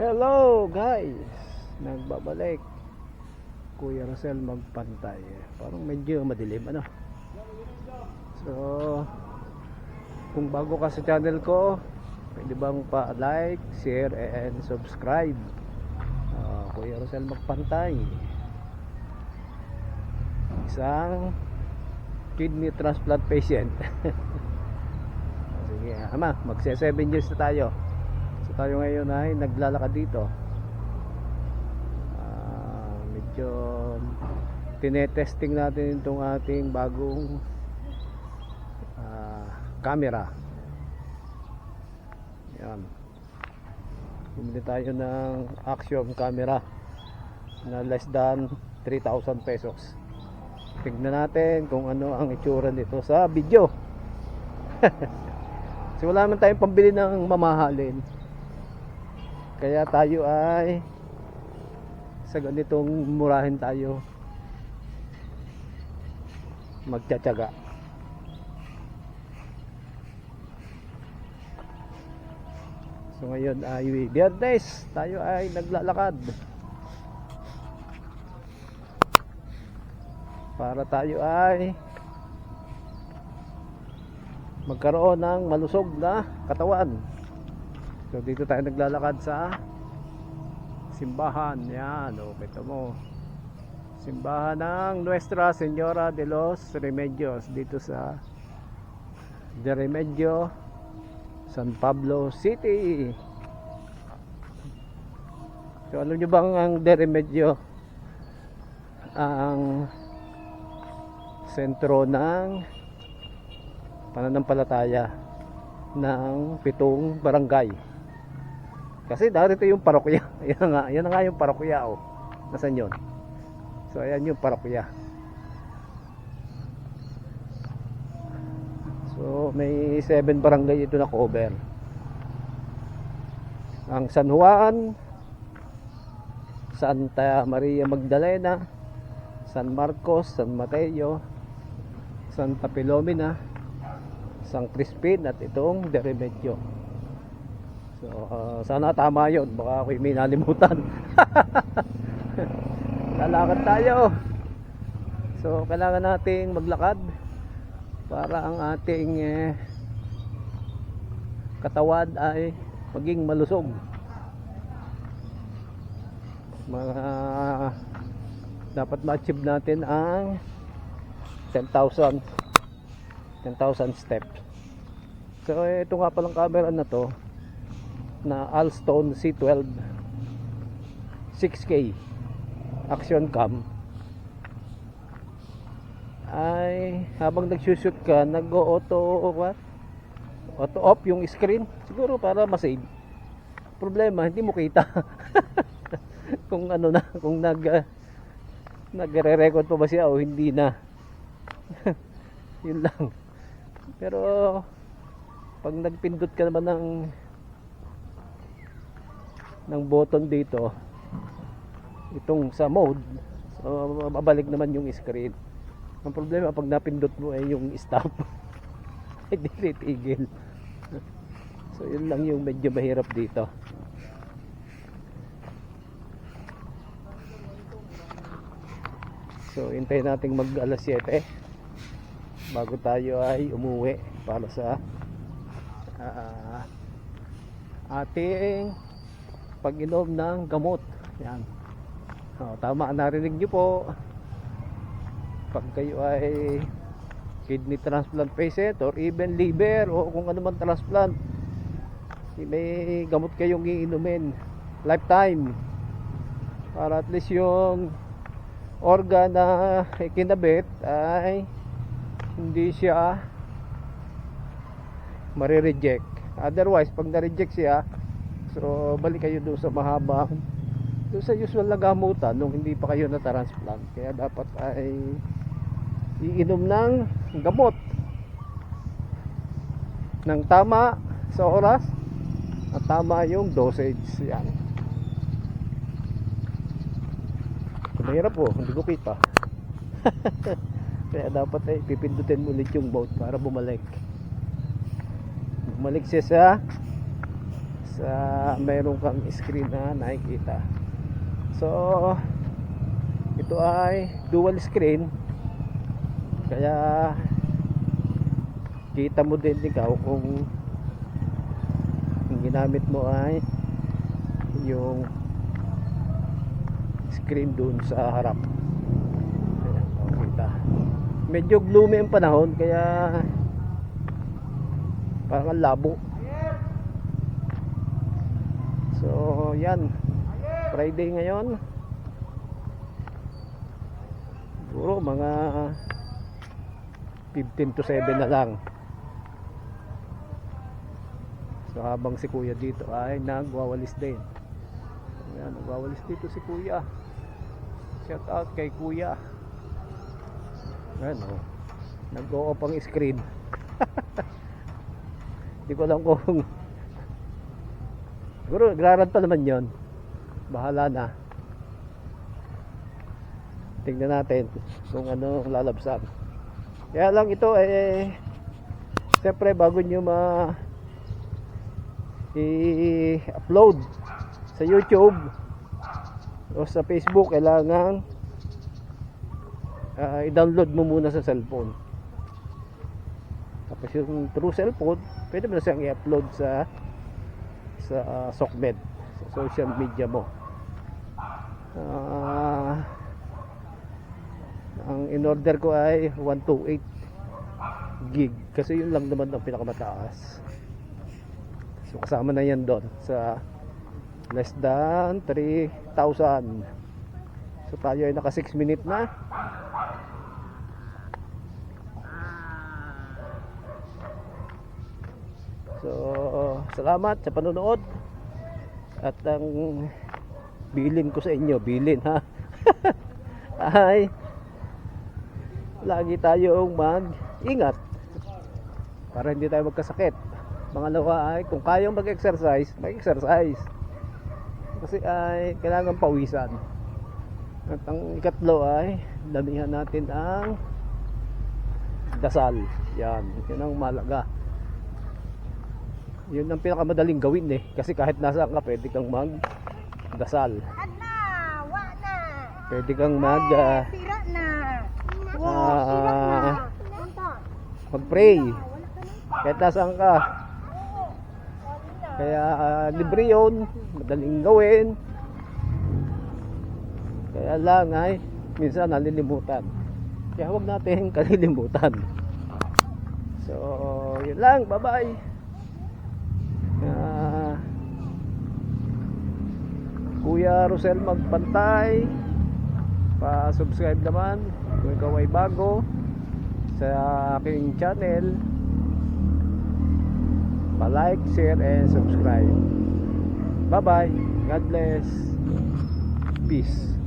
Hello guys, nagbabalik Kuya Rosel magpantay. Parang medyo madilim ano. So kung bago ka sa channel ko, pwede bang pa-like, share and subscribe. Kuya Rosel magpantay, isang kidney transplant patient. Sige ama, magse 7 years na tayo. So tayo ngayon ay naglalakad dito. Medyo tinetesting natin itong ating bagong camera. Yan. Bumili tayo ng Axiom camera na less than 3,000 pesos. Tignan natin kung ano ang itsura nito sa video. Kasi wala naman tayong pambili ng mamahalin, kaya tayo ay sa ganitong murahin tayo magtsatsaga. So ngayon ay Biyernes, tayo ay naglalakad para tayo ay magkaroon ng malusog na katawan. So dito tayo naglalakad sa simbahan. Yan, kita mo, simbahan ng Nuestra Señora de los Remedios, dito sa De Remedio, San Pablo City. So alam nyo bang ang De Remedio ang sentro ng pananampalataya ng 7 barangay? Kasi darito yung parokya. Yan nga yung parokya. Nasaan yun? So ayan yung parokya. So may 7 barangay ito na cover. Ang San Juan, Santa Maria Magdalena, San Marcos, San Mateo, Santa Filomena, San Crispin at itong De Remedio. So sana tama yun, baka ako'y may nalimutan. Lalakad tayo. So kailangan nating maglakad para ang ating katawan ay maging malusog. Dapat ma-achieve natin ang 10,000 steps. So ito nga palang camera na to, na Alston C12 6K action cam, ay habang nagsushoot ka, nag-auto off yung screen, siguro para ma-save. Problema, hindi mo kita kung ano na, kung nagre-record pa ba siya o hindi na. Yun lang. Pero pag nagpindot ka naman ng button dito, itong sa mode, so babalik naman yung screen. Ang problema pag napindot mo ay yung stop hindi titigil. So yun lang yung medyo mahirap dito. So hintayin natin mag alas 7 bago tayo ay umuwi para sa ating pag-inom ng gamot. Yan. Tama, narinig nyo po, pag kayo ay kidney transplant patient or even liver o kung ano man transplant, may gamot kayong iinumin lifetime para at least yung organ na ikinabit ay hindi siya marireject. Otherwise pag na-reject siya, so balik kayo doon sa mahabang, doon sa usual na gamutan nung hindi pa kayo na-transplant. Kaya dapat ay iinom ng gamot ng tama sa oras at tama yung dosage. Yan. Mahirap po, hindi ko kita. Kaya dapat ay pipindutin ulit yung mode para bumalik siya sa sa mayroon kang screen na nakikita. So ito ay dual screen, kaya kita mo din ikaw kung yung ginamit mo ay yung screen dun sa harap. Ayan, kita. Medyo gloomy ang panahon, kaya parang ang labo. So yan, Friday ngayon, siguro mga 15 to 7 na lang. So habang si kuya dito ay nagwawalis din. Ayan, nagwawalis dito si kuya. Shout out kay kuya. Ayan, oh, nag-o-off ang screen. Hindi ko alam kung siguro nagrarad pa naman yon. Bahala na. Tingnan natin kung ano lalabsan. Kaya lang ito siyempre bago nyo i-upload sa YouTube o sa Facebook, kailangan i-download mo muna sa cellphone. Tapos yung through cellphone, pwede mo na siyang i-upload sa SOCMED, sa social media mo. Ang in-order ko ay 128 gig kasi yun lang naman ang pinakamataas. So kasama na yan doon sa less than 3,000. So tayo ay naka 6 minutes na. So salamat sa panonood. At ang bilin ko sa inyo, bilin ha, ay lagi tayong mag-ingat para hindi tayo magkasakit. Pangalawa ay kung kayang mag-exercise, mag-exercise, kasi ay kailangan pawisan. At ang ikatlo ay damihan natin ang dasal. Yan, yun ang malaga. Yun ang pinakamadaling gawin kasi kahit nasaan ka pwede kang mag-dasal, pwede kang mag-pray kahit nasaan ka. Kaya libre yun, madaling gawin. Kaya lang ay minsan nalilimutan, kaya huwag natin kalilimutan. So yun lang, bye bye. Kuya Rosel Magpantay, pa-subscribe naman kung ikaw ay bago sa aking channel. Pa-like, share, and subscribe. Bye bye. God bless. Peace.